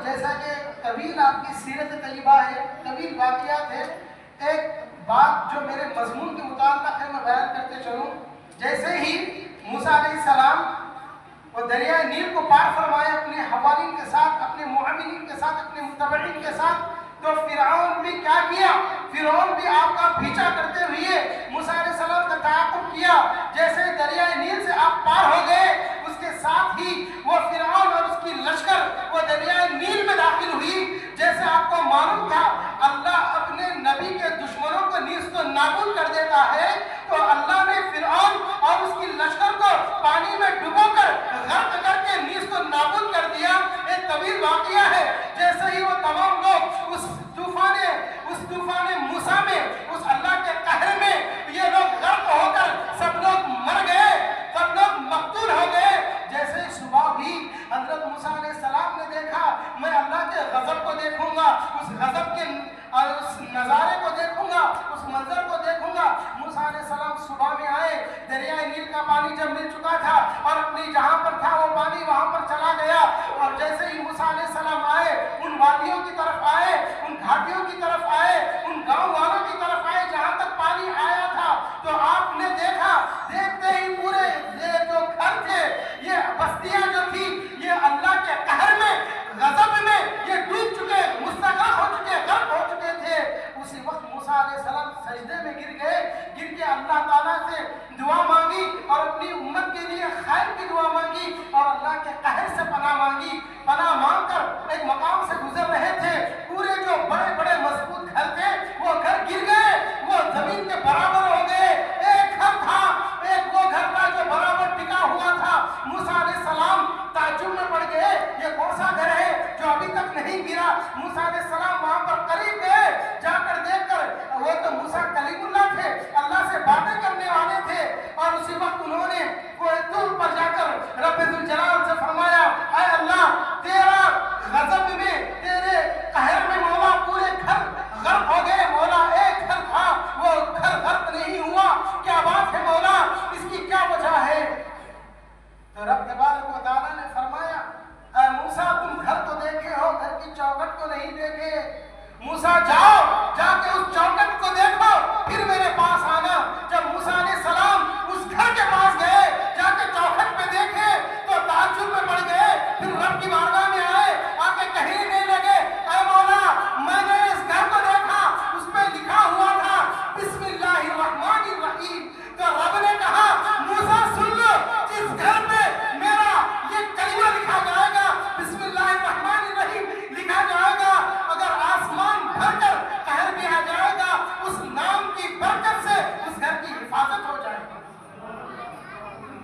جیسا کہ طویل آپ کی سیرت طیبہ ہے، طویل واقعات ہے، ایک بات جو میرے مضمون کے متعلق ہے میں بیان کرتے چلوں۔ جیسے ہی موسیٰ علیہ السلام وہ دریائے نیل کو پار فرمائے اپنے حوالین کے ساتھ، اپنے معاونین کے ساتھ، اپنے متبعین کے ساتھ، تو فرعون بھی کیا کیا؟ فرعون بھی آپ کا پیچھا کرتے ہوئے موسیٰ علیہ السلام کا تعاقب کیا۔ جیسے دریائے نیل سے آپ پار ہو گئے، اس کے ساتھ ہی وہ فرعون اور اس کی لشکر وہ دریائے نیل میں داخل ہوئی۔ جیسے آپ کو معلوم تھا اللہ اپنے نبی کے دشمنوں کو نیز کو نابود کر دیتا ہے، تو اللہ نے فرعون اور اس کی لشکر کو پانی میں ڈبو کر غرق کر کے نیز کو نابود کر دیا۔ ایک طویل واقعہ ہے۔ جیسے ہی وہ تمام لوگ اس طوفان موسیٰ میں، اس اللہ کے قہر میں یہ لوگ غرق ہو کر سب لوگ مر گئے، سب لوگ مقتول ہو گئے۔ جیسے صبح بھی حضرت موسیٰ علیہ السلام نے دیکھا میں اللہ کے غضب کو دیکھوں گا، اس غضب کے اس نظارے کو دیکھوں گا، اس منظر کو دیکھوں گا۔ موسیٰ علیہ السلام صبح میں آئے، دریائے نیل کا پانی جب مل چکا تھا اور اپنی جہاں پر تھا وہ پانی وہاں پر چلا گیا، اور جیسے ہی موسیٰ علیہ السلام آئے، ان وادیوں کی طرف آئے، ان گھاٹیوں کی طرف آئے، ان گاؤں والوں کی طرف آئے جہاں تک پانی آیا تھا، تو آپ نے دیکھا، دیکھتے ہی پورے یہ جو گھر تھے، یہ بستیاں جو تھی، یہ اللہ کے قہر میں، غضب میں یہ ڈوب چکے، مستغرق ہو چکے، غرق ہو چکے تھے۔ اسی وقت موسیٰ علیہ السلام سجدے میں گر گئے، گر کے اللہ تعالیٰ سے دعا مانگی اور اپنی امت کے لیے خیر کی دعا مانگی اور اللہ کے قہر سے پناہ مانگی۔ پناہ مانگ کر ایک مقام سے گزر رہے تھے، پورے جو بڑے بڑے مضبوط گھر تھے وہ گھر گر گئے، وہ زمین کے برابر ہو گئے۔ ایک گھر تھا، ایک وہ گھر تھا جو برابر ٹکا ہوا تھا۔ موسیٰ علیہ السلام تعجب میں پڑ گئے، یہ کون سا گھر ہے جو ابھی تک نہیں گرا؟ موسیٰ علیہ السلام وہاں پر قریب گئے، جا کر دیکھ کر وہ تو موسیٰ کلیم اللہ تھے، اللہ سے باتیں کرنے والے تھے، اور اسی وقت انہوں نے کوہ طور پر جا کر رب ذوالجلال سے فرمایا اے اللہ تیرا غضب میں، تیرے قہر میں مولا پورے گھر غرق ہو گئے، مولا ایک گھر تھا وہ گھر غرق نہیں ہوا، کیا بات ہے مولا، اس کی کیا وجہ ہے؟ تو رب تبارک و تعالیٰ نے فرمایا اے موسیٰ تم گھر تو دیکھے ہو، گھر کی چوکھٹ کو نہیں دیکھے، موسیٰ جاؤ جا کے اس چوکھٹ کو دیکھو پھر میرے پاس آنا۔ جب موسیٰ علیہ السلام اس گھر کے پاس گئے، جا کے چوکھٹ پہ دیکھے تو تعجب میں پڑ گئے، پھر رب کی بارگاہ میں آئے، آ کے کہنے لگے اے مولا میں نے اس گھر کو دیکھا، اس پہ لکھا ہوا تھا بسم اللہ الرحمن الرحیم۔ تو رب نے کہا موسیٰ سن لو، جس گھر پہ میرا یہ کلمہ لکھا جائے گا، بسم اللہ الرحمن الرحیم لکھا جائے گا، اگر آسمان بھر کر قہر بھی آ جائے گا، اس نام کی برکت سے اس گھر کی حفاظت ہو جائے گی۔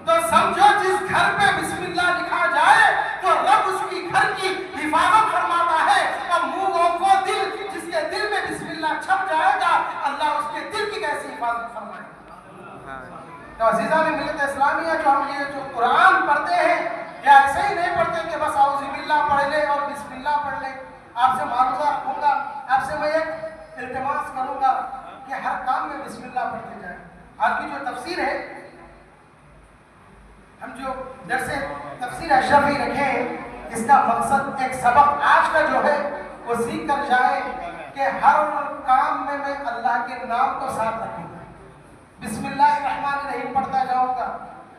تو سمجھو جس گھر پہ بسم اللہ لکھا جائے تو رب اس کی گھر کی حفاظت فرماتا ہے، اور وہ دل جس کے دل میں بسم اللہ چھپ جائے گا، اللہ اس کے دل کی کیسی حفاظت فرمائے گا۔ تو عزیزان ملت اسلامیہ جو ہم یہ جو قرآن پڑھتے ہیں، یا ایسے ہی نہیں پڑھتے کہ بس اعوذ باللہ پڑھ لیں اور بسم اللہ پڑھ لیں۔ آپ سے معروضہ رکھوں گا، آپ سے میں ایک التماس کروں گا کہ ہر کام میں بسم اللہ پڑھتے جائیں۔ آج کی جو تفسیر ہے، ہم جو درس تفسیر اشرفی رکھے ہیں، اس کا مقصد ایک سبق آج کا جو ہے وہ سیکھ کر جائے کہ ہر کام میں میں اللہ کے نام کو ساتھ رکھوں گا، بسم اللہ الرحمن الرحیم پڑھتا جاؤں گا،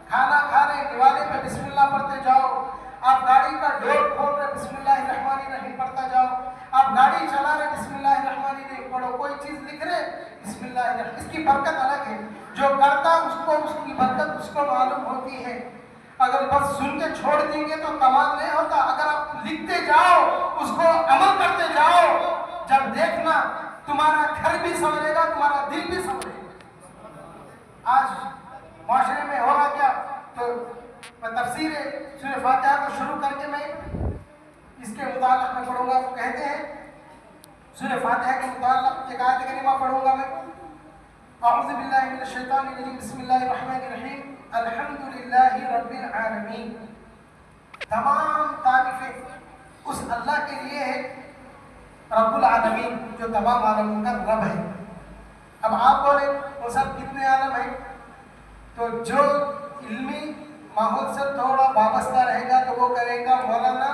کھانا کھا رہے دیوالے پہ بسم اللہ پڑھتے جاؤ، آپ گاڑی کا ڈور کھول رہے بسم اللہ الرحمن الرحیم پڑھتا جاؤ، آپ گاڑی چلا رہے بسم اللہ الرحمن الرحیم پڑھو، کوئی چیز لکھ رہے بسم اللہ الرحمن، اس کی برکت الگ ہے، جو کرتا اس کو اس کی برکت اس کو معلوم ہوتی ہے۔ اگر بس سن کے چھوڑ دیں گے تو کمال نہیں ہوتا، اگر آپ لکھتے جاؤ، اس کو عمل کرتے جاؤ، جب دیکھنا تمہارا گھر بھی سنورے گا، تمہارا دل بھی سنورے گا۔ آج معاشرے میں ہو رہا کیا، تو میں تفسیر سورہ فاتحہ کو شروع کر کے میں اس کے متعلق میں پڑھوں گا۔ وہ کہتے ہیں سورہ فاتحہ کے متعلق ایک آیت کریمہ پڑھوں گا میں، اعوذ باللہ من الشیطان الرجیم، بسم اللہ الرحمن الرحیم، الحمدللہ رب العالمین۔ تمام تعریفیں اس اللہ کے لیے ہے رب العالمین، جو تمام عالموں کا رب ہے۔ اب آپ بولیں وہ سب کتنے عالم ہیں، تو جو علمی ماحول سے تھوڑا وابستہ رہے گا تو وہ کرے گا مولانا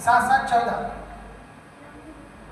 7 7 14।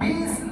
20